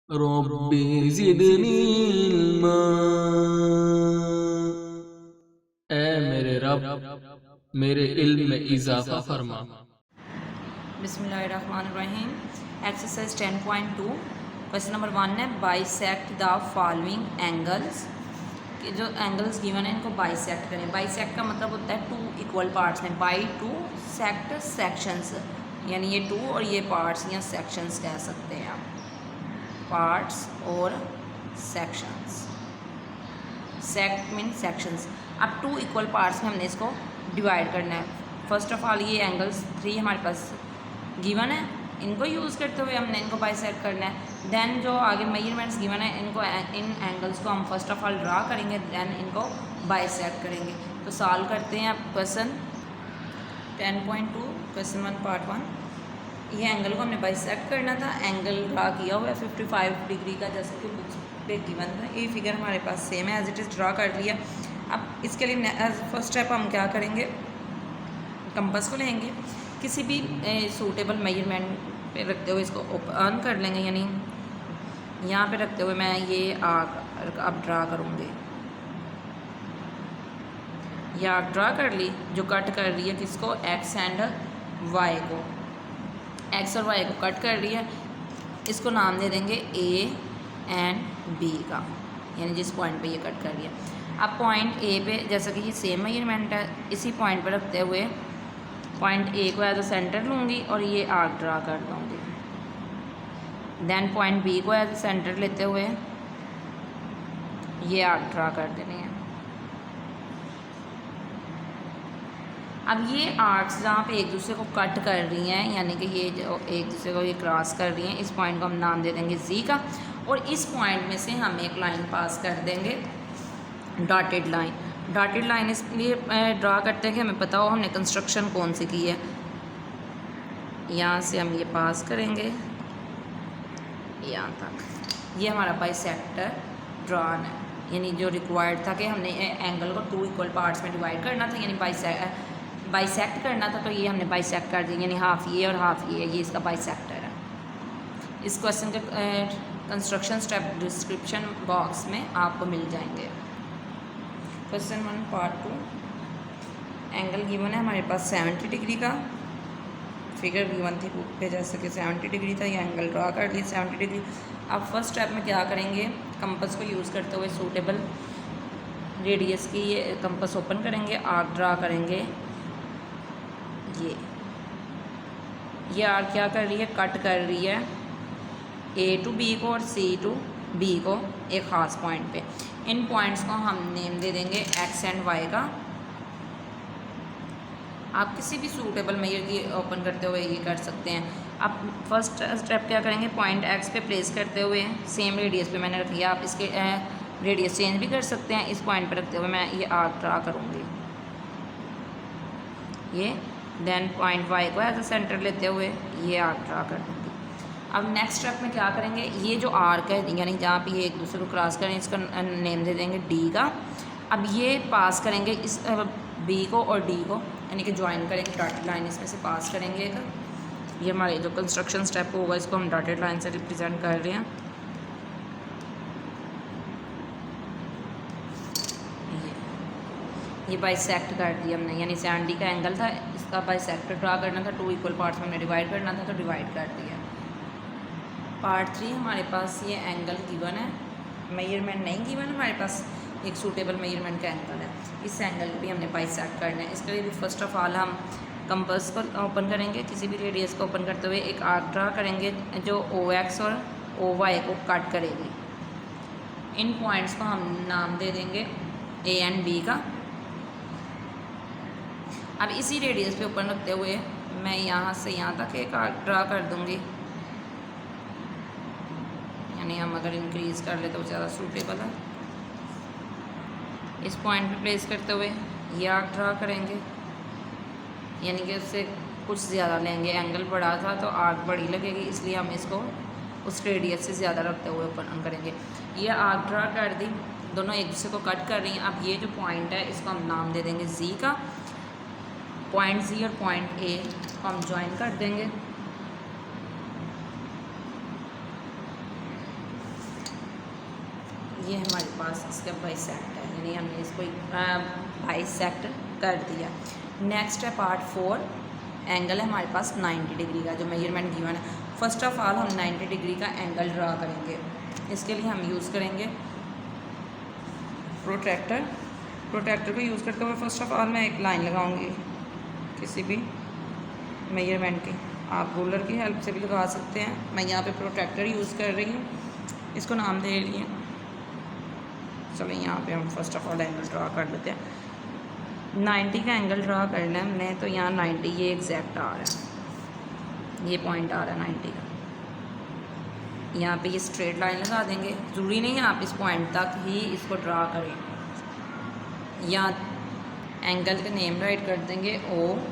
रब्बी ज़िदनी इल्मा। ए मेरे रब, मेरे इल्म में इजाफा फरमा। बिस्मिल्लाहिर्रहमानिर्रहीम। एक्सरसाइज 10.2 क्वेश्चन नंबर 1 है बाइसेक्ट द फॉलोइंग एंगल्स। कि जो एंगल्स गिवन है इनको बाइसेक्ट करें। बाइसेक्ट का मतलब होता है टू इक्वल पार्ट्स में, बाई टू सेक्ट सेक्शंस, यानी ये टू और ये पार्ट्स या सेक्शंस कह सकते हैं आप, पार्ट्स और सेक्शंस। Sect mean sections. अब टू इक्वल पार्ट्स में हमने इसको डिवाइड करना है। फर्स्ट ऑफ ऑल ये एंगल्स 3 हमारे पास गिवन है, इनको यूज़ करते हुए हमने इनको बाइसेक्ट करना है। देन जो आगे मेजरमेंट्स गिवन है इनको, इन एंगल्स को हम फर्स्ट ऑफ ऑल ड्रा करेंगे, देन इनको बाइसेक्ट करेंगे। तो सॉल्व करते हैं आप क्वेश्चन 10.2 क्वेश्चन 1 पार्ट 1। ये एंगल को हमने बाइसेक्ट करना था, एंगल ड्रा किया हुआ है 55 डिग्री का, जैसे कि बुक्स पे गिवन था। ये फिगर हमारे पास सेम है, एज इट इज़ ड्रा कर लिया। अब इसके लिए फर्स्ट स्टेप हम क्या करेंगे, कंपास को लेंगे, किसी भी सूटेबल मेजरमेंट पे रखते हुए इसको ओपन कर लेंगे, यानी यहाँ पे रखते हुए मैं ये आर्क अब ड्रा करूँगी। ये आर्क ड्रा कर ली जो कट कर रही है किसको, एक्स एंड वाई को, एक्स और वाई को कट कर रही है। इसको नाम दे देंगे ए एंड बी का, यानी जिस पॉइंट पे ये कट कर रही है। अब पॉइंट ए पे जैसा कि ये सेम मेजरमेंट है, इसी पॉइंट पर रखते हुए पॉइंट ए को एज अ सेंटर लूँगी और ये आर्क ड्रा कर दूँगी। देन पॉइंट बी को एज अ सेंटर लेते हुए ये आर्क ड्रा कर देनी है। अब ये आर्क्स जहाँ पे एक दूसरे को कट कर रही हैं, यानी कि ये जो एक दूसरे को ये क्रॉस कर रही हैं, इस पॉइंट को हम नाम दे देंगे जी का, और इस पॉइंट में से हम एक लाइन पास कर देंगे, डॉटेड लाइन। डॉटेड लाइन इसलिए ड्रा करते हैं कि हमें पता हो हमने कंस्ट्रक्शन कौन सी की है। यहाँ से हम ये पास करेंगे यहाँ तक, ये हमारा बाइसेक्टर ड्रॉन है, यानी जो रिक्वायर्ड था कि हमने एंगल को टू इक्वल पार्ट्स में डिवाइड करना था, यानी बाइसेक्ट करना था, तो ये हमने बाइसेक्ट कर दिया, यानी हाफ ये और हाफ ये इसका बाइसेक्टर है। इस क्वेश्चन के कंस्ट्रक्शन स्टेप डिस्क्रिप्शन बॉक्स में आपको मिल जाएंगे। क्वेश्चन 1 पार्ट 2, एंगल गिवन है हमारे पास 70 डिग्री का, फिगर गिवन थी बुक पे जैसे कि 70 डिग्री था, ये एंगल ड्रा कर ली 70 डिग्री। अब फर्स्ट स्टेप में क्या करेंगे, कंपास को यूज़ करते हुए सूटेबल रेडियस की ये कंपास ओपन करेंगे, आर्क ड्रा करेंगे। ये आर्क क्या कर रही है, कट कर रही है ए टू बी को और सी टू बी को एक ख़ास पॉइंट पे। इन पॉइंट्स को हम नेम दे देंगे एक्स एंड वाई का। आप किसी भी सूटेबल मेजर की ओपन करते हुए ये कर सकते हैं। आप फर्स्ट स्टेप क्या करेंगे, पॉइंट एक्स पे प्लेस करते हुए सेम रेडियस पे मैंने रखी है, आप इसके रेडियस चेंज भी कर सकते हैं। इस पॉइंट पे रखते हुए मैं ये आर्क ड्रा करूँगी ये, देन पॉइंट वाई को एज अ सेंटर लेते हुए ये आर्क ड्रा कर दूँगी। अब नेक्स्ट स्टेप में क्या करेंगे, ये जो आर्क है यानी जहाँ पे ये एक दूसरे को क्रॉस करें, इसका नेम दे देंगे डी का। अब ये पास करेंगे इस बी को और डी को, यानी कि ज्वाइन करेंगे, डॉटेड लाइन इसमें से पास करेंगे एक। ये हमारे जो कंस्ट्रक्शन स्टेप होगा इसको हम डॉटेड लाइन से रिप्रेजेंट कर रहे हैं। ये बाइसेक्ट कर दिया हमने, यानी 70 का एंगल था, इसका बाइसेक्ट ड्रा करना था, टू इक्वल पार्ट्स में हमने डिवाइड करना था, तो डिवाइड कर दिया। पार्ट 3 हमारे पास ये एंगल गिवन है, मेजरमेंट नहीं गिवन हमारे पास, एक सूटेबल मेजरमेंट का एंगल है। इस एंगल को भी हमने बाइसेक्ट करना है। इसके लिए भी फर्स्ट ऑफ ऑल हम कंपास को ओपन करेंगे, किसी भी रेडियस को ओपन करते हुए एक आर्क ड्रा करेंगे जो ओ एक्स और ओ वाई को कट करेगी। इन पॉइंट्स को हम नाम दे देंगे ए एंड बी का। अब इसी रेडियस पे ओपन रखते हुए मैं यहाँ से यहाँ तक एक आर्क ड्रा कर दूँगी, यानी हम अगर इंक्रीज़ कर ले तो ज़्यादा सूटेबल है। इस पॉइंट पे प्लेस करते हुए ये आर्क ड्रा करेंगे, यानी कि उससे कुछ ज़्यादा लेंगे, एंगल बड़ा था तो आर्क बड़ी लगेगी, इसलिए हम इसको उस रेडियस से ज़्यादा रखते हुए ओपन करेंगे। ये आर्क ड्रा कर दी, दोनों एक दूसरे को कट कर रही हैं। अब ये जो पॉइंट है इसको हम नाम दे देंगे जी का। पॉइंट जी और पॉइंट ए को हम ज्वाइन कर देंगे। ये हमारे पास इसका बाइसेक्ट है, यानी हमने इसको बाइसेक्ट कर दिया। नेक्स्ट है पार्ट 4। एंगल है हमारे पास 90 डिग्री का, जो मेजरमेंट गिवन है। फर्स्ट ऑफ ऑल हम 90 डिग्री का एंगल ड्रा करेंगे। इसके लिए हम यूज़ करेंगे प्रोट्रैक्टर को यूज़ करते हुए फर्स्ट ऑफ ऑल मैं एक लाइन लगाऊंगी किसी भी मेजरमेंट की। आप रूलर की हेल्प से भी लगा सकते हैं। मैं यहाँ पे प्रोट्रैक्टर यूज़ कर रही हूँ, इसको नाम दे लिए। चलो यहाँ पे हम first of all angle draw कर लेते हैं। 90 का एंगल ड्रा करना है हमने, तो यहाँ 90 ये एग्जैक्ट आ रहा है, ये पॉइंट आ रहा है 90 का। यहाँ पे ये स्ट्रेट लाइन लगा देंगे। ज़रूरी नहीं है आप इस पॉइंट तक ही इसको ड्रा करें। यहाँ एंगल का नेम राइट कर देंगे OXY।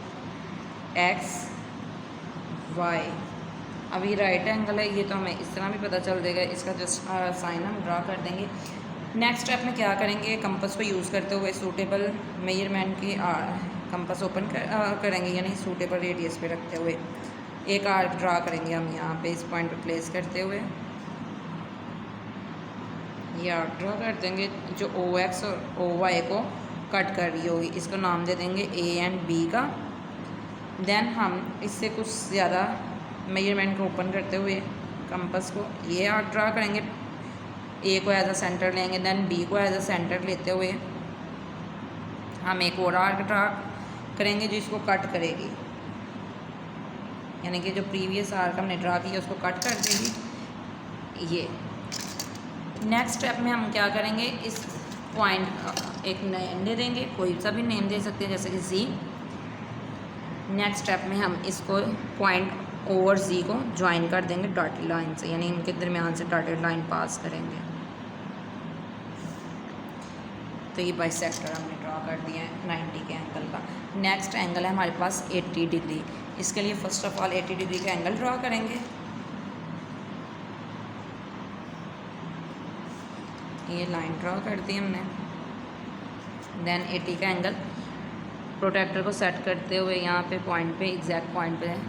अभी राइट एंगल है ये, तो हमें इस तरह भी पता चल देगा। इसका जस्ट साइन हम ड्रा कर देंगे। नेक्स्ट स्टेप में क्या करेंगे, कंपास को यूज़ करते हुए सूटेबल मेजरमेंट की कंपास ओपन करेंगे, यानी सूटेबल रेडियस पे रखते हुए एक आर्क ड्रा करेंगे हम यहाँ पे इस पॉइंट पे प्लेस करते हुए। ये आर्क ड्रा कर देंगे जो OX और OY को कट कर रही होगी। इसको नाम दे देंगे A एंड B का। देन हम इससे कुछ ज़्यादा मेजरमेंट को ओपन करते हुए कंपास को ये आर्क ड्रा करेंगे। A को एज अ सेंटर लेंगे, देन B को एज अ सेंटर लेते हुए हम एक और आर्क ड्रा करेंगे जो इसको कट करेगी, यानी कि जो प्रीवियस आर्क हमने ड्रा किया उसको कट कर देगी ये। नेक्स्ट स्टेप में हम क्या करेंगे, इस पॉइंट एक नेम दे देंगे, कोई सा भी नेम दे सकते हैं जैसे कि Z। नेक्स्ट स्टेप में हम इसको पॉइंट O और Z को ज्वाइन कर देंगे डॉटेड लाइन से, यानी इनके दरमियान से डॉटेड लाइन पास करेंगे। तो ये बाइसेक्टर हमने ड्रा कर दिया है 90 के एंगल का। नेक्स्ट एंगल है हमारे पास 80 डिग्री। इसके लिए फर्स्ट ऑफ ऑल 80 डिग्री का एंगल ड्रा करेंगे। ये लाइन ड्रा कर दी हमने। देन 80 का एंगल प्रोट्रैक्टर को सेट करते हुए यहाँ पे पॉइंट पे, एग्जैक्ट पॉइंट पे है।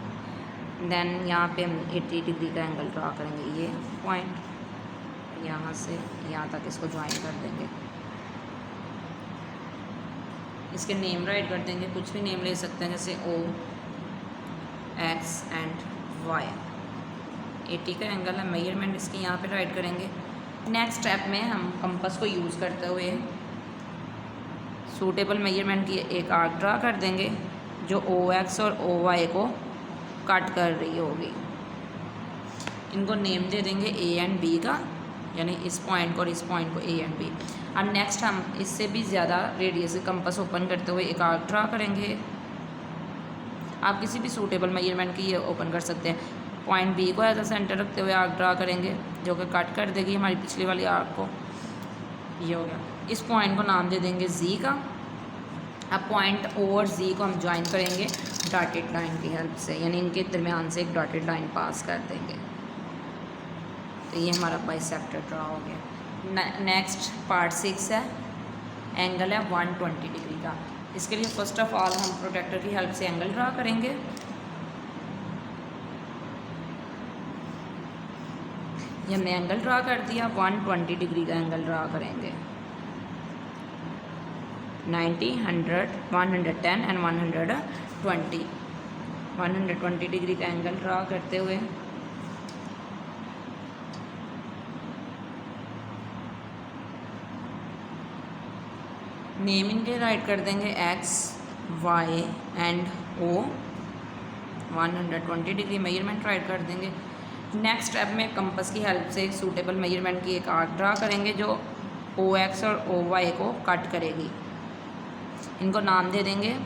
देन यहाँ पे हम 80 डिग्री का एंगल ड्रा करेंगे। ये पॉइंट यहाँ से यहाँ तक इसको ज्वाइन कर देंगे। इसके नेम राइट कर देंगे, कुछ भी नेम ले सकते हैं जैसे OX एंड Y। 80 का एंगल है, मेजरमेंट इसकी यहाँ पे राइट करेंगे। नेक्स्ट स्टेप में हम कंपास को यूज़ करते हुए सूटेबल मेजरमेंट की एक आर्क ड्रा कर देंगे जो OX और OY को कट कर रही होगी। इनको नेम दे देंगे A एंड B का, यानी इस पॉइंट को और इस पॉइंट को A एंड B। अब नेक्स्ट हम इससे भी ज़्यादा रेडियस से कंपास ओपन करते हुए एक आर्क ड्रा करेंगे। आप किसी भी सूटेबल मेजरमेंट की ये ओपन कर सकते हैं। पॉइंट B को एज अ सेंटर रखते हुए आर्क ड्रा करेंगे जो कि कट कर देगी हमारी पिछली वाली आर्क को। ये हो गया। इस पॉइंट को नाम दे देंगे Z का। अब पॉइंट O और Z को हम ज्वाइन करेंगे डॉटेड लाइन की हेल्प से, यानी इनके दरमियान से एक डॉटेड लाइन पास कर देंगे। तो ये हमारा बाइसेक्टर ड्रा हो गया। नेक्स्ट पार्ट 6 है, एंगल है 120 डिग्री का। इसके लिए फर्स्ट ऑफ ऑल हम प्रोट्रैक्टर की हेल्प से एंगल ड्रा करेंगे। ये हमने एंगल ड्रा कर दिया, 120 डिग्री का एंगल ड्रा करेंगे। 90, 100, 110 एंड 120। 120 डिग्री का एंगल ड्रा करते हुए नेम इनके राइट कर देंगे X, Y and O। 120 degree measurement right कर देंगे। नेक्स्ट स्टेप में कंपास की हेल्प से सूटेबल मेजरमेंट की एक आर्क ड्रा करेंगे जो OX और OY को कट करेगी। इनको नाम दे देंगे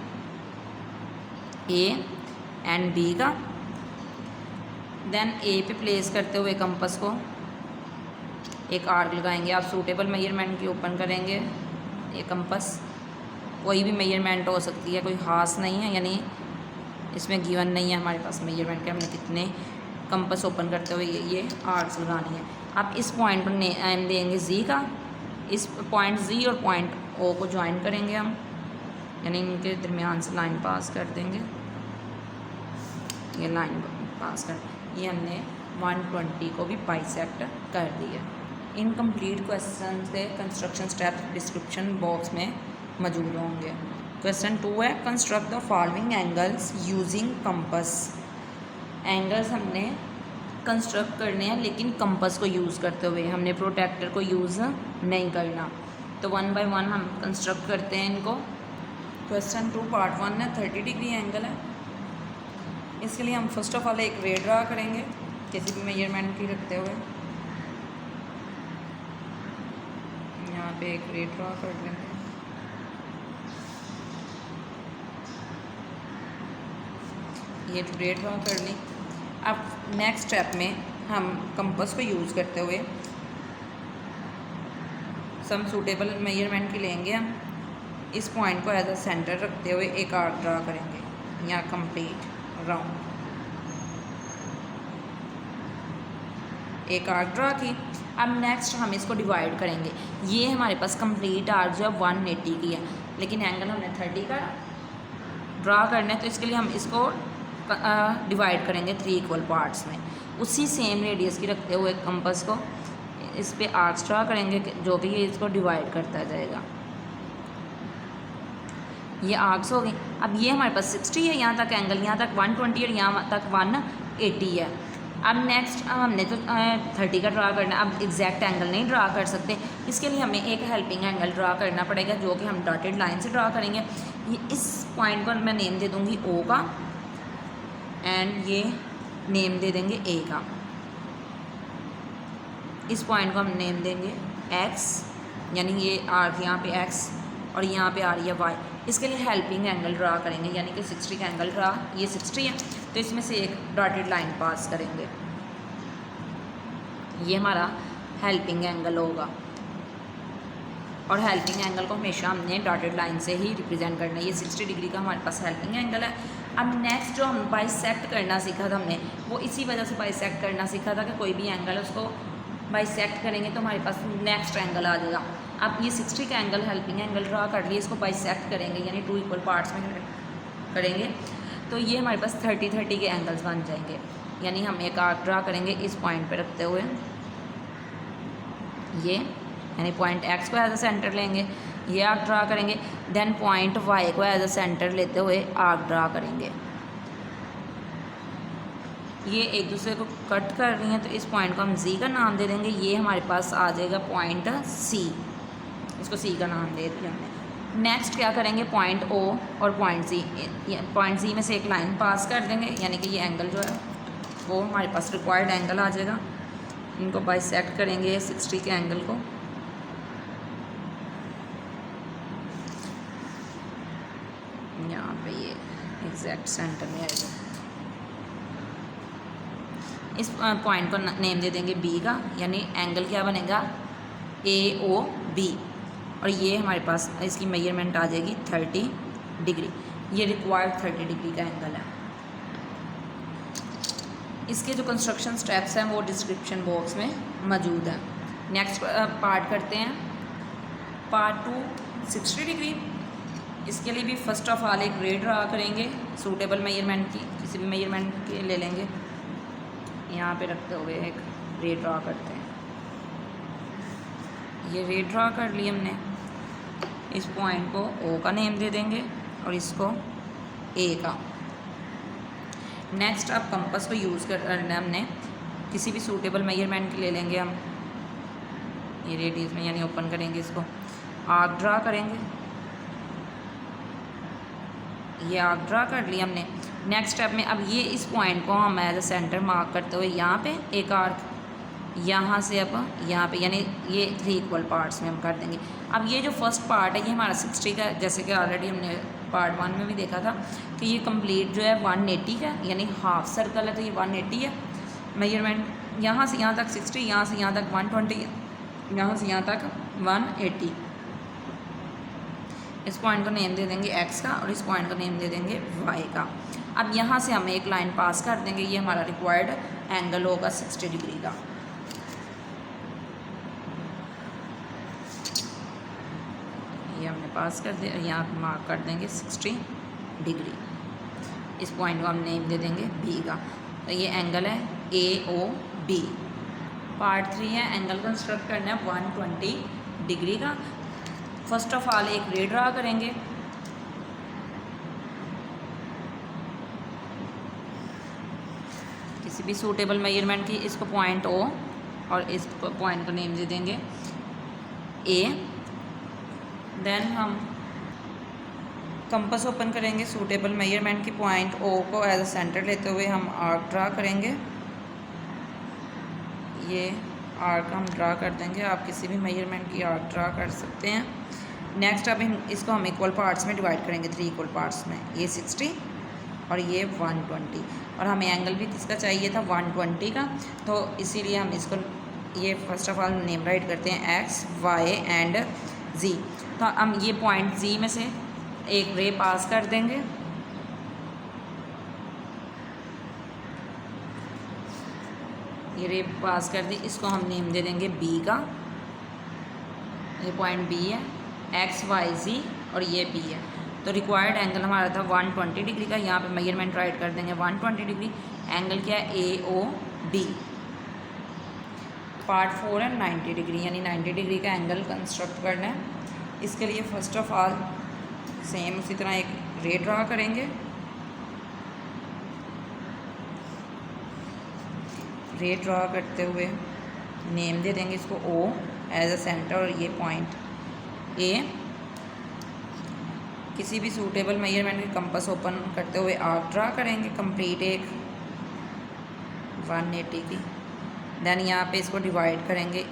A एंड B का। देन A पे प्लेस करते हुए कंपास को एक आर्क लगाएंगे। आप सूटेबल मेजरमेंट की ओपन करेंगे। ये कंपास कोई भी मेजरमेंट हो सकती है, कोई ख़ास नहीं है, यानी इसमें गिवन नहीं है हमारे पास मेजरमेंट के हमने कितने कंपास ओपन करते हुए ये आर्क्स लगानी है। आप इस पॉइंट पर नेम देंगे Z का। इस पॉइंट Z और पॉइंट O को ज्वाइन करेंगे हम, यानी इनके दरमियान से लाइन पास कर देंगे। ये लाइन पास कर, ये हमने 120 को भी बाइसेक्ट कर दिया। इनकम्प्लीट क्वेश्चन के कंस्ट्रक्शन स्टेप डिस्क्रिप्शन बॉक्स में मौजूद होंगे। क्वेश्चन 2 है, construct the following angles using compass. Angles हमने कंस्ट्रक्ट करने हैं लेकिन कंपस को यूज़ करते हुए, हमने प्रोटेक्टर को यूज़ नहीं करना। तो 1 बाय 1 हम कंस्ट्रक्ट करते हैं इनको। क्वेश्चन 2 पार्ट 1 है, 30 डिग्री एंगल है। इसके लिए हम फर्स्ट ऑफ ऑल एक रे ड्रा करेंगे किसी भी मेजरमेंट की रखते हुए। यहाँ पे एक रे ड्रा कर लेंगे। ये रे ड्रा कर ली। अब नेक्स्ट स्टेप में हम कंपास को यूज़ करते हुए सम सूटेबल मेजरमेंट की लेंगे। हम इस पॉइंट को एज अ सेंटर रखते हुए एक आर्क ड्रा करेंगे यहाँ कंप्लीट राउंड, एक आर्क ड्रा की। अब नेक्स्ट हम इसको डिवाइड करेंगे। ये हमारे पास कंप्लीट आर्क जो है 180 की है, लेकिन एंगल हमने 30 का ड्रा करना है, तो इसके लिए हम इसको डिवाइड करेंगे 3 इक्वल पार्ट्स में। उसी सेम रेडियस की रखते हुए कंपास को इस पे आर्क्स ड्रा करेंगे जो कि ये इसको डिवाइड करता जाएगा। ये आर्क्स हो गई। अब ये हमारे पास 60 है यहाँ तक एंगल, यहाँ तक 120 और यहाँ तक 180 है। अब नेक्स्ट हमने तो 30 का ड्रा करना है। अब एग्जैक्ट एंगल नहीं ड्रा कर सकते, इसके लिए हमें एक हेल्पिंग एंगल ड्रा करना पड़ेगा जो कि हम डॉटेड लाइन से ड्रा करेंगे। ये इस पॉइंट को मैं नेम दे दूँगी O का, एंड ये नेम दे देंगे A का। इस पॉइंट को हम नेम देंगे X, यानी ये आर्क यहाँ पे X और यहाँ पे आ रही है Y। इसके लिए हेल्पिंग एंगल ड्रा करेंगे, यानी कि 60 का एंगल ड्रा, ये 60 है तो इसमें से एक डॉटेड लाइन पास करेंगे। ये हमारा हेल्पिंग एंगल होगा और हेल्पिंग एंगल को हमेशा हमने डॉटेड लाइन से ही रिप्रेजेंट करना है। ये 60 डिग्री का हमारे पास हेल्पिंग एंगल है। अब नेक्स्ट जो हम बाइसेक्ट करना सीखा था हमने, वो इसी वजह से बाइसेक्ट करना सीखा था कि कोई भी एंगल है उसको बाइसेक्ट करेंगे तो हमारे पास नेक्स्ट एंगल आ जाएगा। अब ये 60 का एंगल हेल्पिंग एंगल ड्रा कर लिए, इसको बाइसेक्ट करेंगे यानी 2 इक्वल पार्ट्स में करेंगे, तो ये हमारे पास 30 के एंगल्स बन जाएंगे। यानी हम एक आर्क ड्रा करेंगे इस पॉइंट पे रखते हुए, ये यानी पॉइंट X को एज अ सेंटर लेंगे, ये आर्क ड्रा करेंगे। देन पॉइंट Y को एज अ सेंटर लेते हुए आर्क ड्रा करेंगे। ये एक दूसरे को कट कर रही हैं तो इस पॉइंट को हम Z का नाम दे देंगे। ये हमारे पास आ जाएगा पॉइंट C, इसको C का नाम दे दिया हमने। नेक्स्ट क्या करेंगे, पॉइंट O और पॉइंट C में से एक लाइन पास कर देंगे, यानी कि ये एंगल जो है वो हमारे पास रिक्वायर्ड एंगल आ जाएगा। इनको बाइसेक्ट करेंगे 60 के एंगल को। यहाँ पे ये एग्जैक्ट सेंटर में आएगा। इस पॉइंट को नेम दे देंगे B का, यानी एंगल क्या बनेगा AOB, और ये हमारे पास इसकी मेजरमेंट आ जाएगी 30 डिग्री। ये रिक्वायर्ड 30 डिग्री का एंगल है। इसके जो कंस्ट्रक्शन स्टेप्स हैं वो डिस्क्रिप्शन बॉक्स में मौजूद हैं। नेक्स्ट पार्ट करते हैं, पार्ट 2 60 डिग्री। इसके लिए भी फर्स्ट ऑफ ऑल एक रे ड्रा करेंगे सूटेबल मेजरमेंट की, किसी भी मेजरमेंट के ले लेंगे। यहाँ पे रखते हुए एक रे ड्रा करते हैं। ये रे ड्रा कर लिया हमने। इस पॉइंट को O का नेम दे देंगे और इसको A का। नेक्स्ट अब कंपास को यूज़ करना है हमने, किसी भी सूटेबल मेजरमेंट की ले लेंगे हम। ये रेडियस में यानी ओपन करेंगे, इसको आर्क ड्रा करेंगे। ये आर्क ड्रा कर लिया हमने। नेक्स्ट स्टेप में अब ये इस पॉइंट को हम एज अ सेंटर मार्क करते हुए यहाँ पे एक आर्क, यहाँ से अब यहाँ पे, यानी ये 3 इक्वल पार्ट्स में हम कर देंगे। अब ये जो फर्स्ट पार्ट है ये हमारा 60 का, जैसे कि ऑलरेडी हमने पार्ट 1 में भी देखा था कि ये कंप्लीट जो है 180 का, यानी हाफ सर्कल है तो ये 180 है मेजरमेंट। यहाँ से यहाँ तक 60, यहाँ से यहाँ तक 120, यहाँ से यहाँ तक 180। इस पॉइंट को नेम दे देंगे X का और इस पॉइंट को नेम दे देंगे Y का। अब यहाँ से हम एक लाइन पास कर देंगे, ये हमारा रिक्वायर्ड एंगल होगा 60 डिग्री का। ये हमने पास कर दिया, यहाँ मार्क कर देंगे 60 डिग्री। इस पॉइंट को हम नेम दे देंगे B का। तो ये एंगल है AOB। पार्ट 3 है, एंगल कंस्ट्रक्ट करना है 120 डिग्री का। फर्स्ट ऑफ ऑल एक रे ड्रा करेंगे। किसी भी सूटेबल मेजरमेंट की, इसको पॉइंट ओ और इस पॉइंट को नेम दे देंगे ए। देन हम कंपास ओपन करेंगे सूटेबल मेजरमेंट की, पॉइंट ओ को एज अ सेंटर लेते हुए हम आर्क ड्रा करेंगे। ये आर्क हम ड्रा कर देंगे, आप किसी भी मेजरमेंट की आर्क ड्रा कर सकते हैं। नेक्स्ट अब इसको हम इक्वल पार्ट्स में डिवाइड करेंगे, 3 इक्वल पार्ट्स में, ये 60 और ये 120, और हमें एंगल भी किसका चाहिए था 120 का, तो इसीलिए हम इसको ये first of all name right करते हैं एक्स वाई एंड जी। तो हम ये पॉइंट जी में से एक रे पास कर देंगे, ये रे पास कर दी, इसको हम नेम दे देंगे बी का। ये पॉइंट बी है, एक्स वाई जी और ये बी है। तो रिक्वायर्ड एंगल हमारा था 120 डिग्री का, यहाँ पे मेजरमेंट राइट कर देंगे 120 डिग्री। एंगल क्या है ए ओ डी। पार्ट 4 है 90 डिग्री, यानी 90 डिग्री का एंगल कंस्ट्रक्ट करना है। इसके लिए फर्स्ट ऑफ ऑल सेम उसी तरह एक रे ड्रा करेंगे। रे ड्रा करते हुए नेम दे देंगे इसको ओ एज अ सेंटर, और ये पॉइंट ए। किसी भी सूटेबल मेजरमेंट के कंपास ओपन करते हुए आर्क ड्रा करेंगे कंप्लीट एक 180 की। देन यहाँ पे इसको डिवाइड करेंगे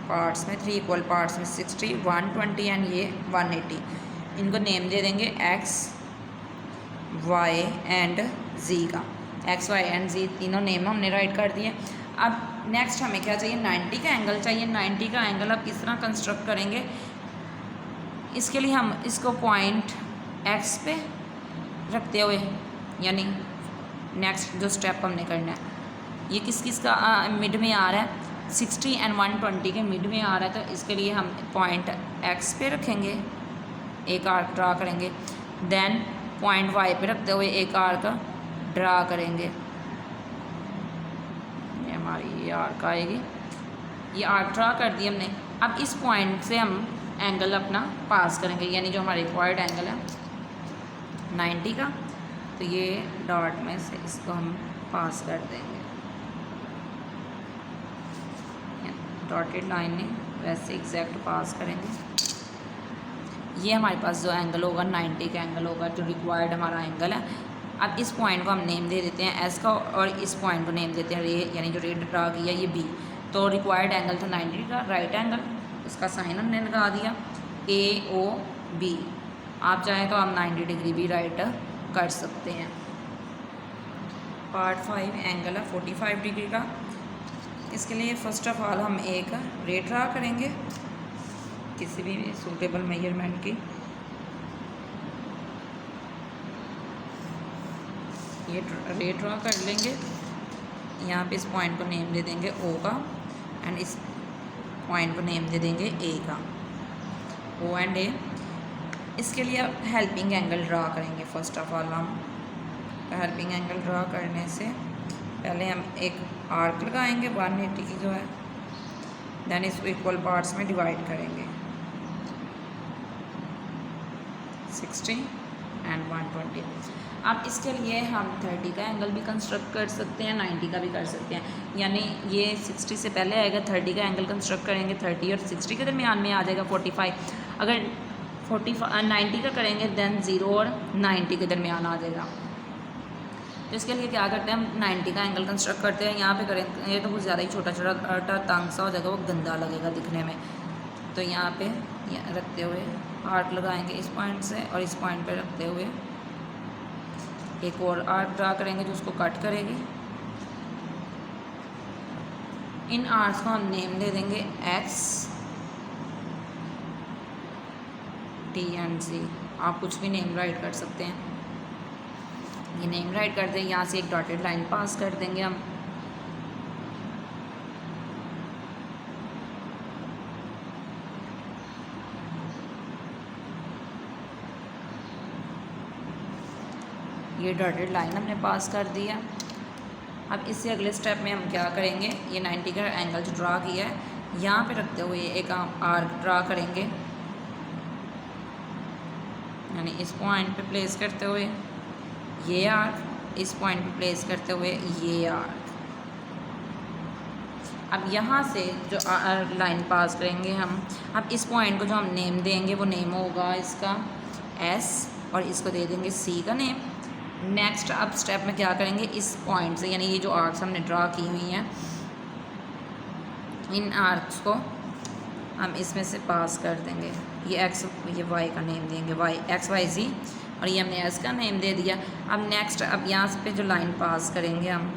पार्ट्स में, 3 इक्वल पार्ट्स में, 60, 120 एंड ये 180। इनको नेम दे देंगे एक्स वाई एंड जी का। एक्स वाई एंड जी तीनों नेम हमने राइट कर दिए। अब नेक्स्ट हमें क्या चाहिए, 90 का एंगल चाहिए। 90 का एंगल अब किस तरह कंस्ट्रक्ट करेंगे, इसके लिए हम इसको पॉइंट एक्स पे रखते हुए, यानी नेक्स्ट जो स्टेप हमने करना है, ये किस का मिड में आ रहा है, 60 एंड 120 के मिड में आ रहा है, तो इसके लिए हम पॉइंट एक्स पे रखेंगे, एक आर्क ड्रा करेंगे। देन पॉइंट वाई पे रखते हुए एक आर्क ड्रा करेंगे। ये हमारी ये आर्क आएगी, ये आर्क ड्रा कर दी हमने। अब इस पॉइंट से हम एंगल अपना पास करेंगे, यानी जो हमारा रिक्वायर्ड एंगल है 90 का, तो ये डॉट में से इसको हम पास कर देंगे डॉटेड लाइन में, वैसे एग्जैक्ट पास करेंगे। ये हमारे पास जो एंगल होगा 90 का एंगल होगा, जो रिक्वायर्ड हमारा एंगल है। अब इस पॉइंट को हम नेम दे देते हैं एस का, और इस पॉइंट को नेम देते हैं रे, यानी जो रेड ड्रा किया ये बी। तो रिक्वायर्ड एंगल था 90 का, राइट एंगल, इसका साइन हमने लगा दिया ए ओ बी। आप चाहें तो आप 90 डिग्री भी राइट कर सकते हैं। पार्ट 5 एंगल है 45 डिग्री का। इसके लिए फ़र्स्ट ऑफ ऑल हम एक रे ड्रा करेंगे किसी भी सूटेबल मेजरमेंट की। ये रे ड्रा कर लेंगे, यहाँ पे इस पॉइंट को नेम दे देंगे ओ का, एंड इस पॉइंट को नेम दे देंगे ए का, ओ एंड ए। इसके लिए अब हेल्पिंग एंगल ड्रा करेंगे। फर्स्ट ऑफ ऑल हम हेल्पिंग एंगल ड्रा करने से पहले हम एक आर्क लगाएंगे 180 की जो है, देन इसको इक्वल पार्ट्स में डिवाइड करेंगे 60 एंड 120। अब इसके लिए हम 30 का एंगल भी कंस्ट्रक्ट कर सकते हैं, 90 का भी कर सकते हैं। यानी ये 60 से पहले आएगा, 30 का एंगल कंस्ट्रक्ट करेंगे, 30 और 60 के दरमियान में आ जाएगा 45। अगर 90 का करेंगे देन 0 और 90 के दरमियान आ जाएगा। तो इसके लिए क्या करते हैं, हम 90 का एंगल कंस्ट्रक्ट करते हैं। यहाँ पे करेंगे तो कुछ ज़्यादा ही छोटा छोटा तंग सा हो जाएगा, वो गंदा लगेगा दिखने में। तो यहाँ पे रखते हुए आर्क लगाएंगे इस पॉइंट से, और इस पॉइंट पे रखते हुए एक और आर्क ड्रा करेंगे जो उसको कट करेगी। इन आर्क्स को हम नेम दे देंगे एक्स टी एंड जी। आप कुछ भी नेम राइट कर सकते हैं। ये नेम राइट कर दें, यहाँ से एक डॉटेड लाइन पास कर देंगे हम। ये डॉटेड लाइन हमने पास कर दिया। अब इससे अगले स्टेप में हम क्या करेंगे, ये 90 का एंगल जो ड्रा किया है यहाँ पे रखते हुए एक आर्क ड्रा करेंगे, यानी इस पॉइंट पे प्लेस करते हुए ये आर्क, इस पॉइंट पे प्लेस करते हुए ये आर्क। अब यहाँ से जो लाइन पास करेंगे हम, अब इस पॉइंट को जो हम नेम देंगे वो नेम होगा इसका S, और इसको दे देंगे C का नेम। नेक्स्ट अब स्टेप में क्या करेंगे, इस पॉइंट से यानी ये जो आर्क्स हमने ड्रा की हुई हैं, इन आर्क्स को हम इसमें से पास कर देंगे। ये X, ये Y का नेम देंगे X Y Z, और ये हमने S का नेम दे दिया। अब नेक्स्ट अब यहाँ पे जो लाइन पास करेंगे हम,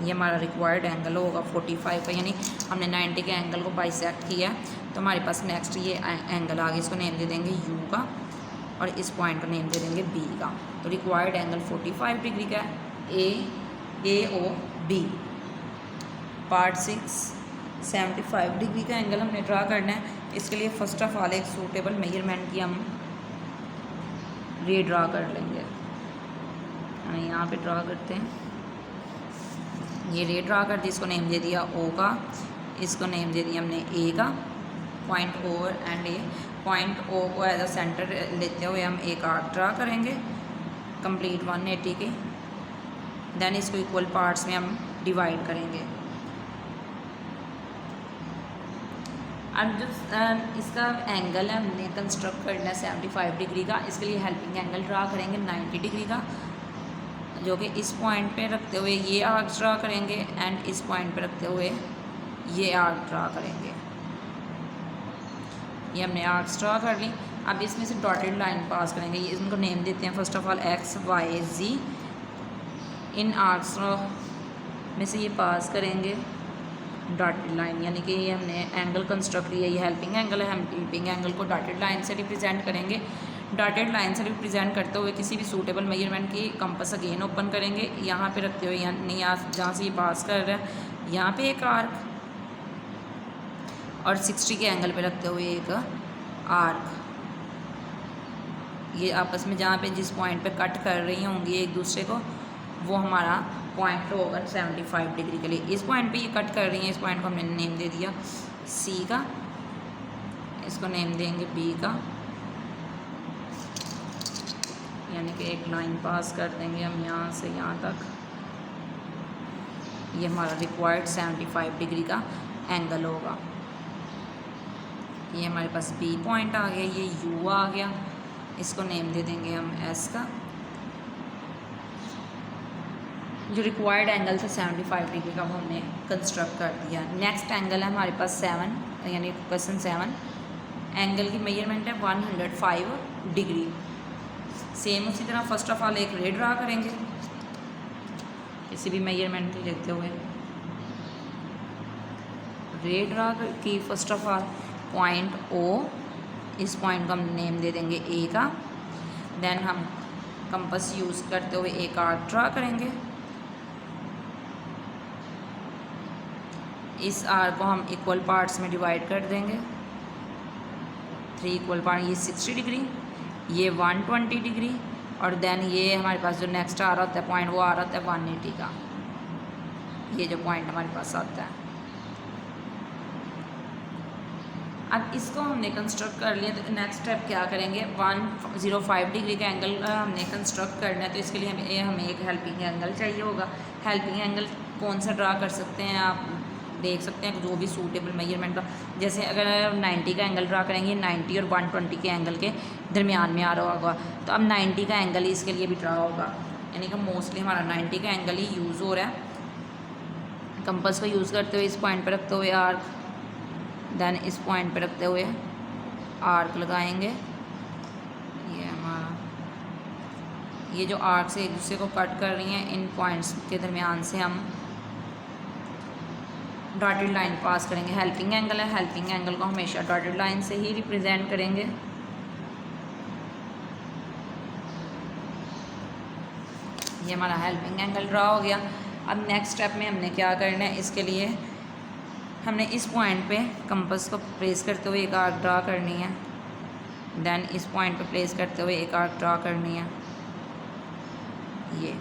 ये हमारा रिक्वायर्ड एंगल होगा 45 का, यानी हमने 90 के एंगल को बाइसेक्ट किया, तो हमारे पास नेक्स्ट ये एंगल आ गया, इसको नेम दे देंगे U का, और इस पॉइंट को नेम दे देंगे B का। तो रिक्वायर्ड एंगल 45 डिग्री का है, AOB। पार्ट 6 75 डिग्री का एंगल हमने ड्रा करना है। इसके लिए फ़र्स्ट ऑफ ऑल एक सूटेबल मेजरमेंट की हम रे ड्रा कर लेंगे, यानी यहाँ पे ड्रा करते हैं, ये रे ड्रा कर दी, इसको नेम दे दिया O का, इसको नेम दे दिया हमने A का, point O and A। Point O को एज अ सेंटर लेते हुए हम एक आर्क ड्रा करेंगे कंप्लीट 180 के, देन इसको इक्वल पार्ट्स में हम डिवाइड करेंगे। अब जो इसका एंगल है हमने कंस्ट्रक्ट करना है 75 डिग्री का, इसके लिए हेल्पिंग एंगल ड्रा करेंगे 90 डिग्री का, जो कि इस पॉइंट पे रखते हुए ये आर्क ड्रा करेंगे एंड इस पॉइंट पे रखते हुए ये आर्क ड्रा करेंगे। ये हमने आर्क्स ड्रा कर ली। अब इसमें से डॉटेड लाइन पास करेंगे, ये इनको नेम देते हैं first of all X Y Z। In arcs में से ये पास करेंगे डॉटेड लाइन, यानी कि ये हमने एंगल कंस्ट्रक्ट किया, ये हेल्पिंग एंगल है, हम हेल्पिंग एंगल को डॉटेड लाइन से रिप्रेजेंट करेंगे। डॉटेड लाइन से रिप्रेजेंट करते हुए किसी भी सूटेबल मेजरमेंट की कंपास अगेन ओपन करेंगे, यहाँ पे रखते हुए यानी जहाँ से ये पास कर रहा है यहाँ पे एक आर्क, और 60 के एंगल पे रखते हुए एक आर्क। ये आपस में जहाँ पे जिस पॉइंट पे कट कर रही होंगी एक दूसरे को, वो हमारा पॉइंट होगा 75 डिग्री के लिए। इस पॉइंट पे ये कट कर रही हैं, इस पॉइंट को हमने नेम दे दिया C का, इसको नेम देंगे B का, यानी कि एक लाइन पास कर देंगे हम यहाँ से यहाँ तक। ये हमारा रिक्वायर्ड 75 डिग्री का एंगल होगा। ये हमारे पास B पॉइंट आ गया, ये U आ गया, इसको नेम दे देंगे हम S का। जो रिक्वायर्ड एंगल था 75 डिग्री का वो हमने कंस्ट्रक्ट कर दिया। नेक्स्ट एंगल है हमारे पास 7, यानी क्वेश्चन 7। एंगल की मेजरमेंट है 105 डिग्री। सेम उसी तरह फर्स्ट ऑफ ऑल एक रे ड्रा करेंगे किसी भी मेजरमेंट लेते हुए। रे ड्रा की first of all point O, इस पॉइंट को हम नेम दे देंगे A का। देन हम कंपास यूज़ करते हुए एक आर्क ड्रा करेंगे। इस आर्क को हम इक्वल पार्ट्स में डिवाइड कर देंगे, 3 इक्वल पार्ट। ये 60 डिग्री, ये 120 डिग्री, और देन ये हमारे पास जो नेक्स्ट आ रहा होता है पॉइंट, वो आ रहा होता है 180 का। ये जो पॉइंट हमारे पास आता है, अब इसको हमने कंस्ट्रक्ट कर लिया। तो नेक्स्ट स्टेप क्या करेंगे, 105 डिग्री का एंगल हमने कंस्ट्रक्ट करना है, तो इसके लिए हमें एक हेल्पिंग एंगल चाहिए होगा। हेल्पिंग एंगल कौन सा ड्रा कर सकते हैं, आप देख सकते हैं जो भी सूटेबल मेजरमेंट का। जैसे अगर 90 का एंगल ड्रा करेंगे, 90 और 120 के एंगल के दरमियान में आ रहा होगा, तो अब 90 का एंगल ही इसके लिए भी ड्रा होगा, यानी कि मोस्टली हमारा 90 का एंगल ही यूज़ हो रहा है। कंपास को यूज़ करते हुए इस पॉइंट पर रखते हुए आर्क, देन इस पॉइंट पे रखते हुए आर्क लगाएंगे। ये हमारा, ये जो आर्क से एक दूसरे को कट कर रही हैं, इन पॉइंट्स के दरमियान से हम डॉटेड लाइन पास करेंगे। हेल्पिंग एंगल है, हेल्पिंग एंगल को हमेशा डॉटेड लाइन से ही रिप्रेजेंट करेंगे। ये हमारा हेल्पिंग एंगल ड्रा हो गया। अब नेक्स्ट स्टेप में हमने क्या करना है, इसके लिए हमने इस पॉइंट पे कंपास को प्लेस करते हुए एक आर्क ड्रा करनी है। देन इस पॉइंट पे प्लेस करते हुए एक आर्क ड्रा करनी है। ये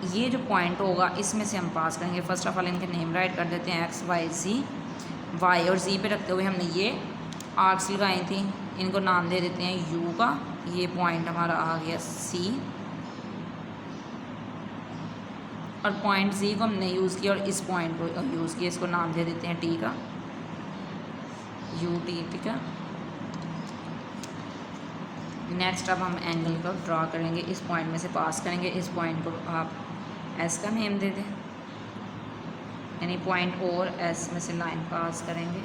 ये जो पॉइंट होगा इसमें से हम पास करेंगे। फर्स्ट ऑफ ऑल इनके नेम राइट कर देते हैं, एक्स वाई जी। वाई और जी पे रखते हुए हमने ये आर्क्स लगाई थी, इनको नाम दे देते हैं यू का। ये पॉइंट हमारा आ गया सी, और पॉइंट जी को हमने यूज़ किया और इस पॉइंट को यूज़ किया, इसको नाम दे देते हैं टी का, यू टी, ठीक है। नेक्स्ट अब हम एंगल को ड्रा करेंगे, इस पॉइंट में से पास करेंगे। इस पॉइंट को आप एस का नेम दे दें, यानी पॉइंट और एस में से लाइन पास करेंगे।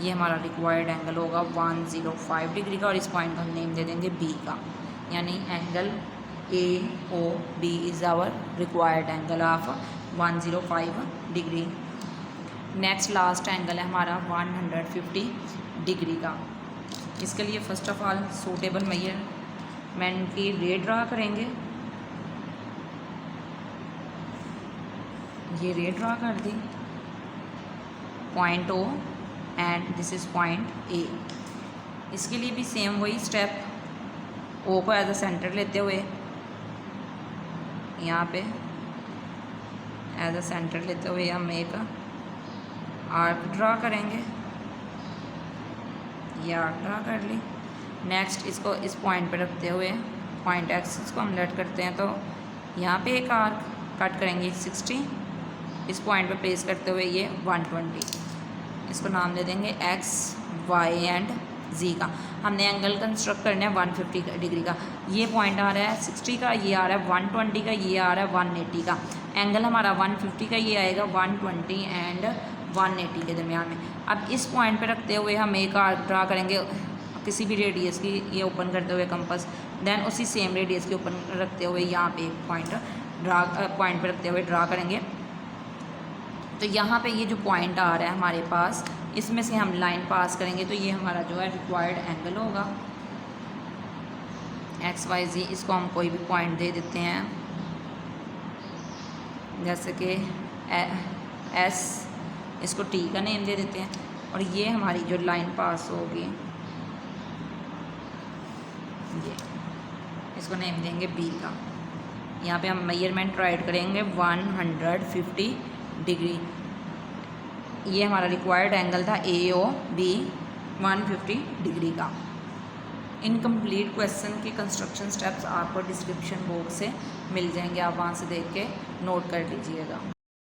ये हमारा रिक्वायर्ड एंगल होगा 105 डिग्री का, और इस पॉइंट को हम नेम दे देंगे बी का, यानी angle A O B is our required angle of 105 degree. Next last angle है हमारा 150 डिग्री का। इसके लिए first of all suitable measurement की रे ड्रा करेंगे। ये रे ड्रा कर दी, point O and this is point A. इसके लिए भी सेम वही स्टेप, ओ को एज अ सेंटर लेते हुए यहाँ पे एज अ सेंटर लेते हुए हम एक आर्क ड्रा करेंगे। ये आर्क ड्रा कर ली। नेक्स्ट इसको इस पॉइंट पे रखते हुए पॉइंट एक्सिस को हम लेट करते हैं, तो यहाँ पे एक आर्क कट करेंगे 60, इस पॉइंट पे प्लेस करते हुए ये 120, इसको नाम दे देंगे एक्स वाई एंड जी का। हमने एंगल कंस्ट्रक्ट करना है 150 डिग्री का। ये पॉइंट आ रहा है 60 का, ये आ रहा है 120 का, ये आ रहा है 180 का। एंगल हमारा 150 का, ये आएगा 120 एंड 180 के दरमियान में। अब इस पॉइंट पे रखते हुए हम एक आर्क ड्रा करेंगे किसी भी रेडियस की, ये ओपन करते हुए कंपास, देन उसी सेम रेडियस के ओपन रखते हुए यहाँ पे एक पॉइंट पे रखते हुए ड्रा करेंगे। तो यहाँ पे ये जो पॉइंट आ रहा है हमारे पास, इसमें से हम लाइन पास करेंगे, तो ये हमारा जो है रिक्वायर्ड एंगल होगा एक्स वाई जी। इसको हम कोई भी पॉइंट दे देते हैं, जैसे कि एस, इसको टी का नेम दे देते हैं, और ये हमारी जो लाइन पास होगी ये, इसको नेम देंगे बी का। यहाँ पे हम मेजरमेंट राइट करेंगे 150 डिग्री। ये हमारा रिक्वायर्ड एंगल था ए ओ बी 150 डिग्री का। इनकम्प्लीट क्वेश्चन के कंस्ट्रक्शन स्टेप्स आपको डिस्क्रिप्शन बॉक्स से मिल जाएंगे, आप वहाँ से देख के नोट कर लीजिएगा।